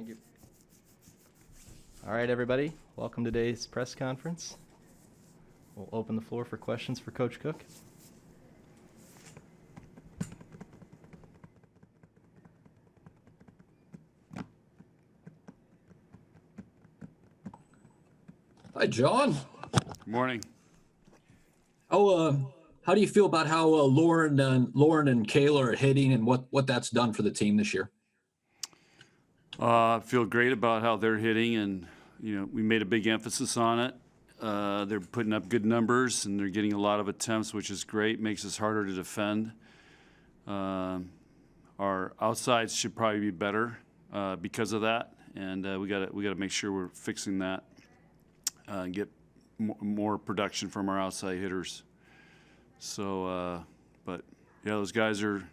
Thank you. All right, everybody. Welcome to today's press conference. We'll open the floor for questions for Coach Cook. Hi, John. Good morning. How do you feel about how Lauren and Kayla are hitting and what that's done for the team this year? I feel great about how they're hitting, and we made a big emphasis on it. They're putting up good numbers, and they're getting a lot of attempts, which is great. Makes us harder to defend. Our outsides should probably be better because of that, and we got to make sure we're fixing that and get more production from our outside hitters. So, but yeah, those guys we've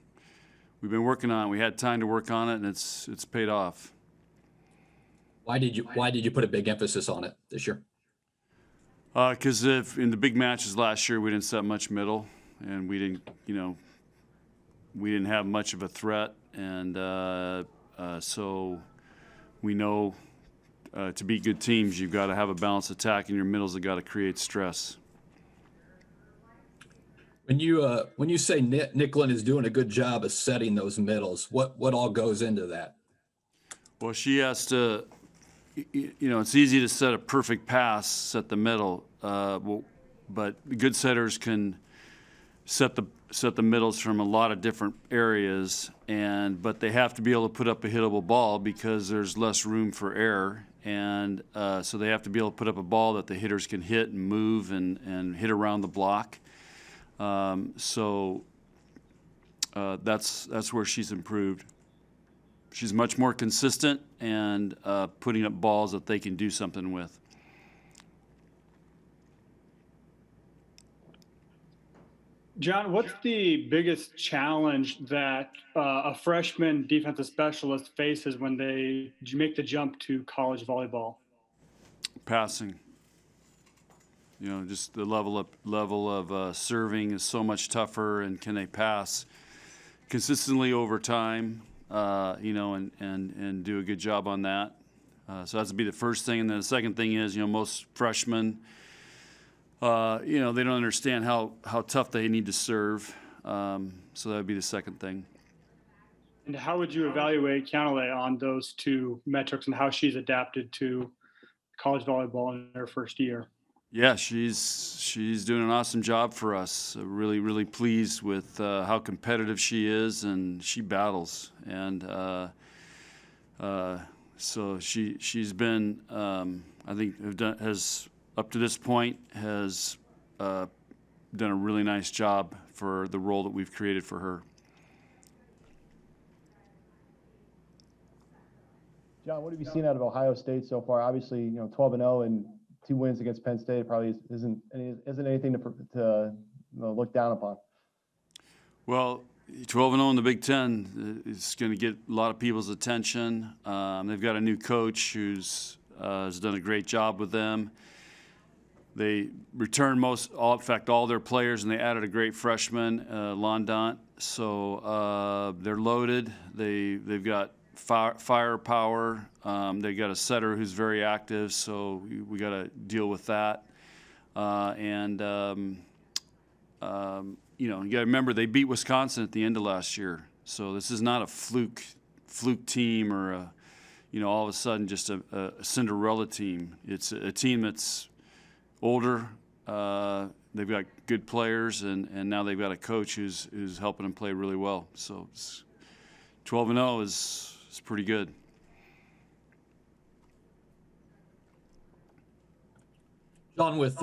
been working on it. We had time to work on it, and it's paid off. Why did you put a big emphasis on it this year? Because if in the big matches last year we didn't set much middle, and we didn't have much of a threat, and so we know to beat good teams you've got to have a balanced attack, and your middles have got to create stress. When you say Nicklin is doing a good job of setting those middles, what all goes into that? Well, she has to. It's easy to set a perfect pass, set the middle, but good setters can set the middles from a lot of different areas, but they have to be able to put up a hittable ball because there's less room for error, and so they have to be able to put up a ball that the hitters can hit and move and hit around the block. So that's where she's improved. She's much more consistent and putting up balls that they can do something with. John, what's the biggest challenge that a freshman defensive specialist faces when they make the jump to college volleyball? Passing. Just the level of serving is so much tougher, and can they pass consistently over time, and do a good job on that. So that's to be the first thing. And then the second thing is, most freshmen, they don't understand how tough they need to serve. So that would be the second thing. And how would you evaluate Canale on those two metrics and how she's adapted to college volleyball in her first year? Yeah, she's doing an awesome job for us. Really, really pleased with how competitive she is, and she battles. And so she's been, I think, has up to this point has done a really nice job for the role that we've created for her. John, what have you seen out of Ohio State so far? Obviously, 12-0 and 2 wins against Penn State probably isn't anything to look down upon. Well, 12-0 in the Big Ten is going to get a lot of people's attention. They've got a new coach who's has done a great job with them. They returned all their players, and they added a great freshman, Londant. So they're loaded. They've got firepower. They got a setter who's very active, so we got to deal with that. You got to remember they beat Wisconsin at the end of last year, so this is not a fluke team or all of a sudden just a Cinderella team. It's a team that's older. They've got good players, and now they've got a coach who's helping them play really well. So 12-0 is pretty good. John, with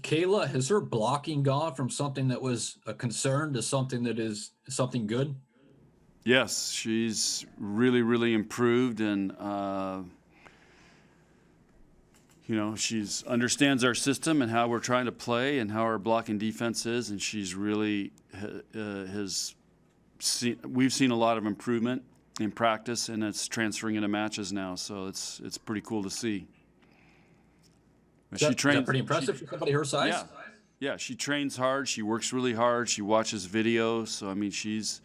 Kayla, has her blocking gone from something that was a concern to something that is something good? Yes, she's really, really improved, and she's understands our system and how we're trying to play and how our blocking defense is, and she's really we've seen a lot of improvement in practice, and it's transferring into matches now. So it's pretty cool to see. Is that pretty impressive for somebody her size? Yeah. She trains hard. She works really hard. She watches videos. So I mean, she's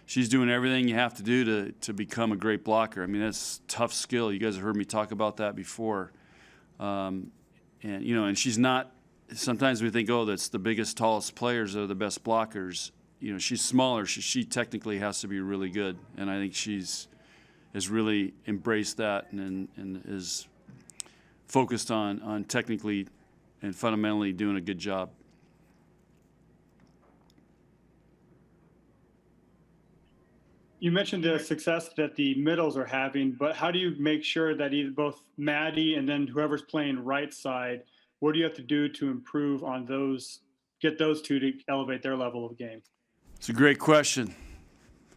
she's doing everything you have to do to become a great blocker. I mean, that's a tough skill. You guys have heard me talk about that before. And she's not. Sometimes we think, oh, that's the biggest, tallest players are the best blockers. She's smaller. She technically has to be really good, and I think has really embraced that and is focused on technically and fundamentally doing a good job. You mentioned the success that the middles are having, but how do you make sure that both Maddie and then whoever's playing right side, what do you have to do to improve on those, get those two to elevate their level of game? It's a great question.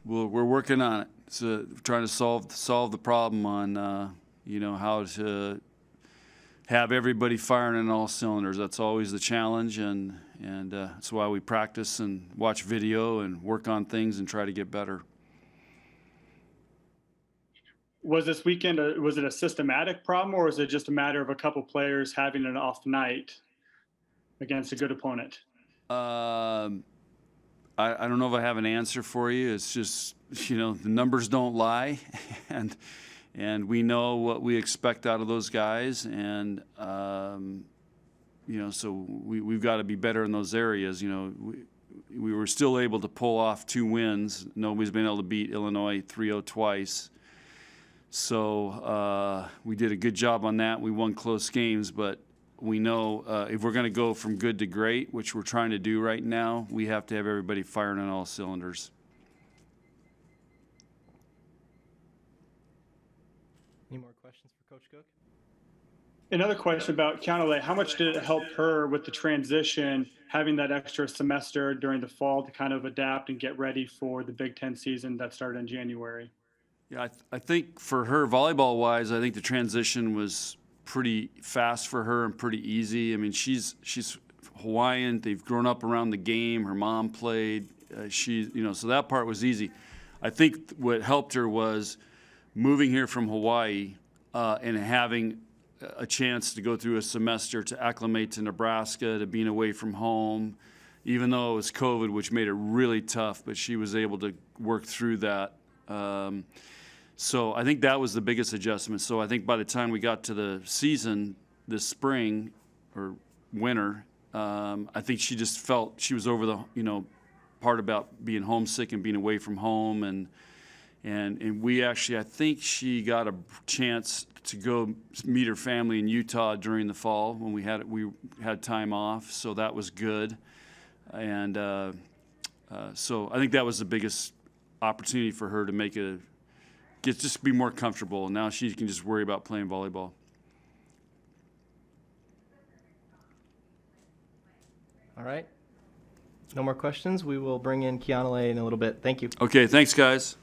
We're working on it. So trying to solve the problem on how to have everybody firing on all cylinders. That's always the challenge, and that's why we practice and watch video and work on things and try to get better. Was this weekend, was it a systematic problem, or was it just a matter of a couple players having an off night against a good opponent? I don't know if I have an answer for you. It's just, the numbers don't lie, and we know what we expect out of those guys, and so we've got to be better in those areas. We were still able to pull off 2 wins. Nobody's been able to beat Illinois 3-0 twice. So we did a good job on that. We won close games, but we know if we're going to go from good to great, which we're trying to do right now, we have to have everybody firing on all cylinders. Any more questions for Coach Cook? Another question about Keonale. How much did it help her with the transition, having that extra semester during the fall to kind of adapt and get ready for the Big Ten season that started in January? Yeah, I think for her, volleyball-wise, I think the transition was pretty fast for her and pretty easy. I mean, she's Hawaiian. They've grown up around the game. Her mom played. So that part was easy. I think what helped her was moving here from Hawaii and having a chance to go through a semester to acclimate to Nebraska, to being away from home, even though it was COVID, which made it really tough, but she was able to work through that. So I think that was the biggest adjustment. So I think by the time we got to the season this spring or winter, I think she just felt she was over the part about being homesick and being away from home, and we actually, I think she got a chance to go meet her family in Utah during the fall when we had time off, so that was good. And so I think that was the biggest opportunity for her to just be more comfortable. Now she can just worry about playing volleyball. All right. No more questions. We will bring in Keonale in a little bit. Thank you. Okay, thanks, guys.